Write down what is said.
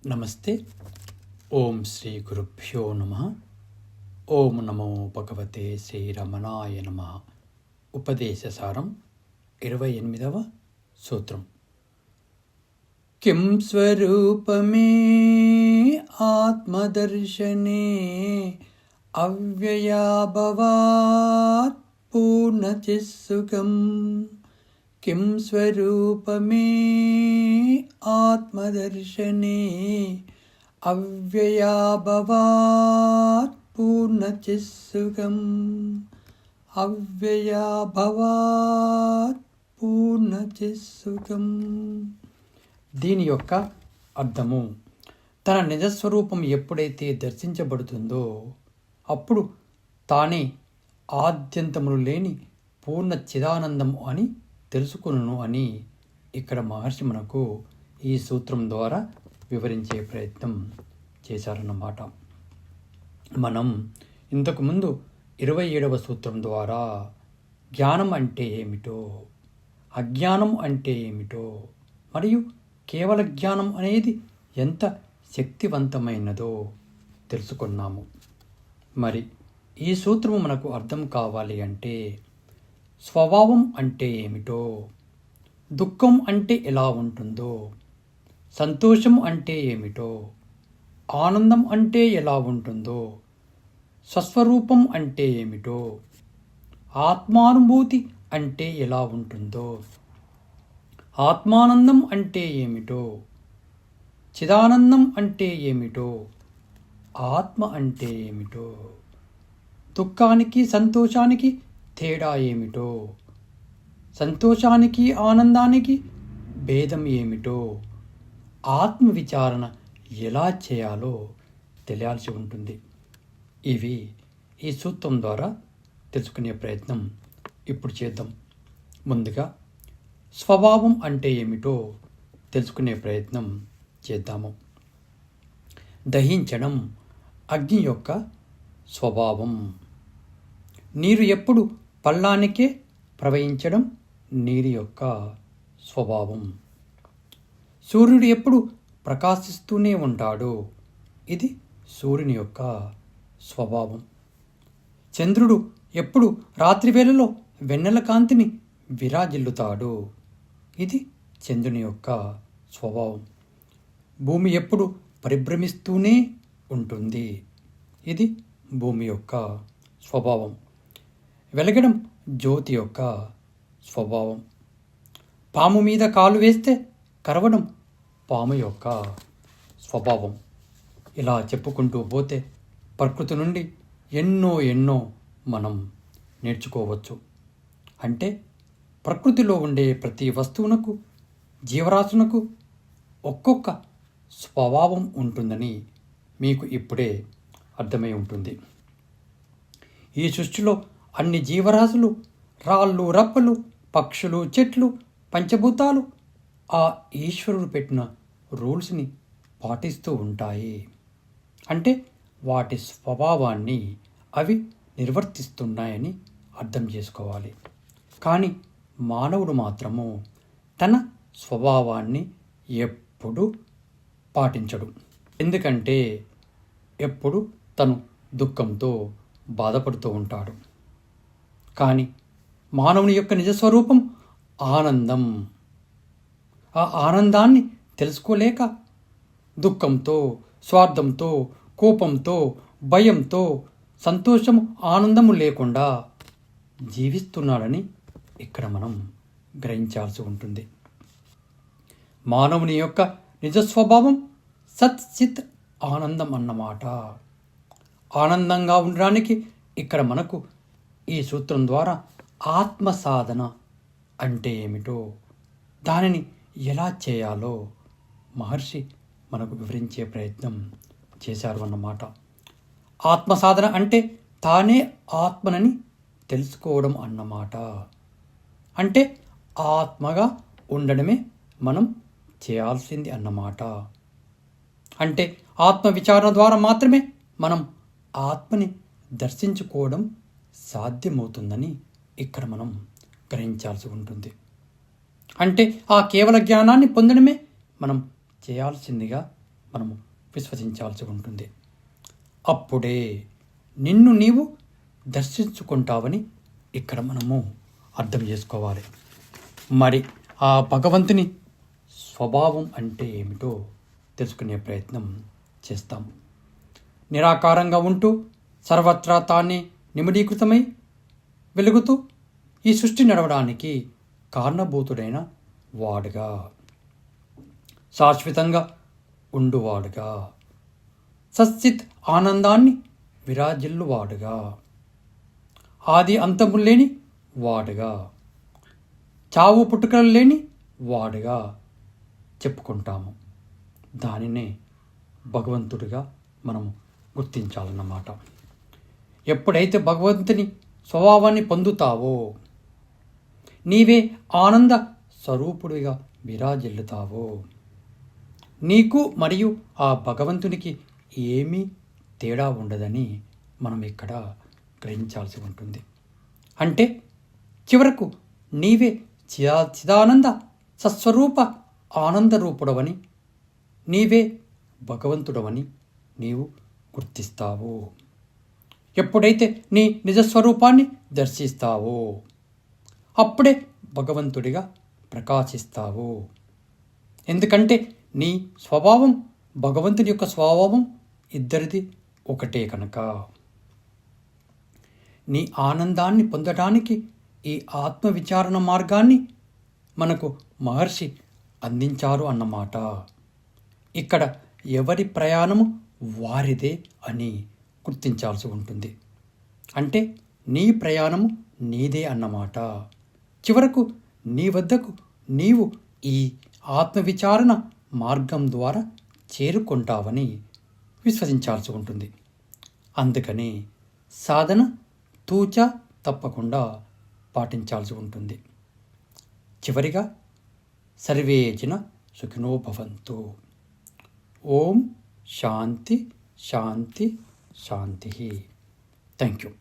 నమస్తే. ఓం శ్రీ గురుభ్యో నమః. ఓం నమో భగవతే శ్రీరమణాయ నమః. ఉపదేశసారం 28వ సూత్రం. కిం స్వరూపమే ఆత్మదర్శనే అవ్యయాభవాత్ పూర్ణచిత్సుఖం. కిం స్వరూపమే ఆత్మదర్శనే అవ్యయాభవాత్ పూర్ణచిత్సుఖం. అవ్యయాభవాత్ పూర్ణచిత్సుఖం. దీని యొక్క అర్థము, తన నిజస్వరూపం ఎప్పుడైతే దర్శించబడుతుందో అప్పుడు తానే ఆద్యంతములు లేని పూర్ణ చిదానందము అని తెలుసుకును అని ఇక్కడ మహర్షి మనకు ఈ సూత్రం ద్వారా వివరించే ప్రయత్నం చేశారన్నమాట. మనం ఇంతకుముందు 27వ సూత్రం ద్వారా జ్ఞానం అంటే ఏమిటో, అజ్ఞానం అంటే ఏమిటో, మరియు కేవల జ్ఞానం అనేది ఎంత శక్తివంతమైనదో తెలుసుకున్నాము. మరి ఈ సూత్రము మనకు అర్థం కావాలి అంటే స్వభావం అంటే ఏమిటో, దుఃఖం అంటే ఎలా ఉంటుందో, సంతోషం అంటే ఏమిటో, ఆనందం అంటే ఎలా ఉంటుందో, స్వస్వరూపం అంటే ఏమిటో, ఆత్మానుభూతి అంటే ఎలా ఉంటుందో, ఆత్మానందం అంటే ఏమిటో, చిదానందం అంటే ఏమిటో, ఆత్మ అంటే ఏమిటో, దుఃఖానికి సంతోషానికి తేడా ఏమిటో, సంతోషానికి ఆనందానికి భేదం ఏమిటో, ఆత్మ విచారణ ఎలా చేయాలో తెలియాల్సి ఉంటుంది. ఇవి ఈ సూత్రం ద్వారా తెలుసుకునే ప్రయత్నం ఇప్పుడు చేద్దాం. ముందుగా స్వభావం అంటే ఏమిటో తెలుసుకునే ప్రయత్నం చేద్దాము. దహించడం అగ్ని యొక్క స్వభావం. నీరు ఎప్పుడు పల్లానికే ప్రవహించడం నీరు యొక్క స్వభావం. సూర్యుడు ఎప్పుడు ప్రకాశిస్తూనే ఉంటాడు, ఇది సూర్యుని యొక్క స్వభావం. చంద్రుడు ఎప్పుడు రాత్రి వేళలో వెన్నెల కాంతిని విరాజిల్లుతాడు, ఇది చంద్రుని యొక్క స్వభావం. భూమి ఎప్పుడు పరిభ్రమిస్తూనే ఉంటుంది, ఇది భూమి యొక్క స్వభావం. వెలగడం జ్యోతి యొక్క స్వభావం. పాము మీద కాలు వేస్తే కరవడం పాము యొక్క స్వభావం. ఇలా చెప్పుకుంటూ పోతే ప్రకృతి నుండి ఎన్నో మనం నేర్చుకోవచ్చు. అంటే ప్రకృతిలో ఉండే ప్రతి వస్తువునకు, జీవరాశునకు ఒక్కొక్క స్వభావం ఉంటుందని మీకు ఇప్పుడే అర్థమై ఉంటుంది. ఈ సృష్టిలో అన్ని జీవరాశులు, రాళ్ళు రప్పలు, పక్షులు, చెట్లు, పంచభూతాలు ఆ ఈశ్వరుడు పెట్టిన రూల్స్ని పాటిస్తూ ఉంటాయి. అంటే వాటి స్వభావాన్ని అవి నిర్వర్తిస్తున్నాయని అర్థం చేసుకోవాలి. కానీ మానవుడు మాత్రము తన స్వభావాన్ని ఎప్పుడూ పాటించడు. ఎందుకంటే ఎప్పుడు తను దుఃఖంతో బాధపడుతూ ఉంటాడు. కానీ మానవుని యొక్క నిజస్వరూపం ఆనందం. ఆ ఆనందాన్ని తెలుసుకోలేక దుఃఖంతో, స్వార్థంతో, కోపంతో, భయంతో, సంతోషము, ఆనందము లేకుండా జీవిస్తున్నాడని ఇక్కడ మనం గ్రహించాల్సి ఉంటుంది. మానవుని యొక్క నిజస్వభావం సత్ చిత్ ఆనందం అన్నమాట. ఆనందంగా ఉండడానికి ఇక్కడ మనకు ఈ సూత్రం ద్వారా ఆత్మ సాధన అంటే ఏమిటో, దానిని ఎలా చేయాలో మహర్షి మనకు వివరించే ప్రయత్నం చేశారు అన్నమాట. ఆత్మ సాధన అంటే తానే ఆత్మనని తెలుసుకోవడం అన్నమాట. అంటే ఆత్మగా ఉండడమే మనం చేయాల్సింది అన్నమాట. అంటే ఆత్మ విచారణ ద్వారా మాత్రమే మనం ఆత్మని దర్శించుకోవడం సాధ్యమవుతుందని ఇక్కడ మనం గ్రహించాల్సి ఉంటుంది. అంటే ఆ కేవల జ్ఞానాన్ని పొందడమే మనం చేయాల్సిందిగా మనము విశ్వసించాల్సి ఉంటుంది. అప్పుడే నిన్ను నీవు దర్శించుకుంటావని ఇక్కడ మనము అర్థం చేసుకోవాలి. మరి ఆ భగవంతుని స్వభావం అంటే ఏమిటో తెలుసుకునే ప్రయత్నం చేస్తాం. నిరాకారంగా ఉంటూ సర్వత్రా తానే నిమిడీకృతమై వెలుగుతూ ఈ సృష్టి నడవడానికి కారణభూతుడైన వాడుగా, శాశ్వతంగా ఉండువాడుగా, సచ్చిత్ ఆనందాన్ని విరాజిల్లువాడుగా, ఆది అంతము లేని వాడుగా, చావు పుట్టుకలు లేని వాడుగా చెప్పుకుంటాము. దానినే భగవంతుడిగా మనము గుర్తించాలన్నమాట. ఎప్పుడైతే భగవంతుని స్వభావాన్ని పొందుతావో నీవే ఆనంద స్వరూపుడిగా విరాజిల్లుతావో నీకు మరియు ఆ భగవంతునికి ఏమీ తేడా ఉండదని మనం ఇక్కడ గ్రహించాల్సి ఉంటుంది. అంటే చివరకు నీవే చిదానంద సస్వరూప ఆనంద రూపుడవని, నీవే భగవంతుడవని నీవు గుర్తిస్తావు. ఎప్పుడైతే నీ నిజస్వరూపాన్ని దర్శిస్తావో అప్పుడే భగవంతుడిగా ప్రకాశిస్తావు. ఎందుకంటే నీ స్వభావం భగవంతుని యొక్క స్వభావం ఇద్దరిది ఒకటే కనుక. నీ ఆనందాన్ని పొందడానికి ఈ ఆత్మవిచారణ మార్గాన్ని మనకు మహర్షి అందించారు అన్నమాట. ఇక్కడ ఎవరి ప్రయాణము వారిదే అని గుర్తించాల్సి ఉంటుంది. అంటే నీ ప్రయాణము నీదే అన్నమాట. చివరకు నీ వద్దకు నీవు ఈ ఆత్మవిచారణ మార్గం ద్వారా చేరుకుంటావని విశ్వసించాల్సి ఉంటుంది. అందుకని సాధన తూచా తప్పకుండా పాటించాల్సి ఉంటుంది. చివరిగా సర్వే జన సుఖినో భవంతు. ఓం శాంతి శాంతి శాంతి. Thank you.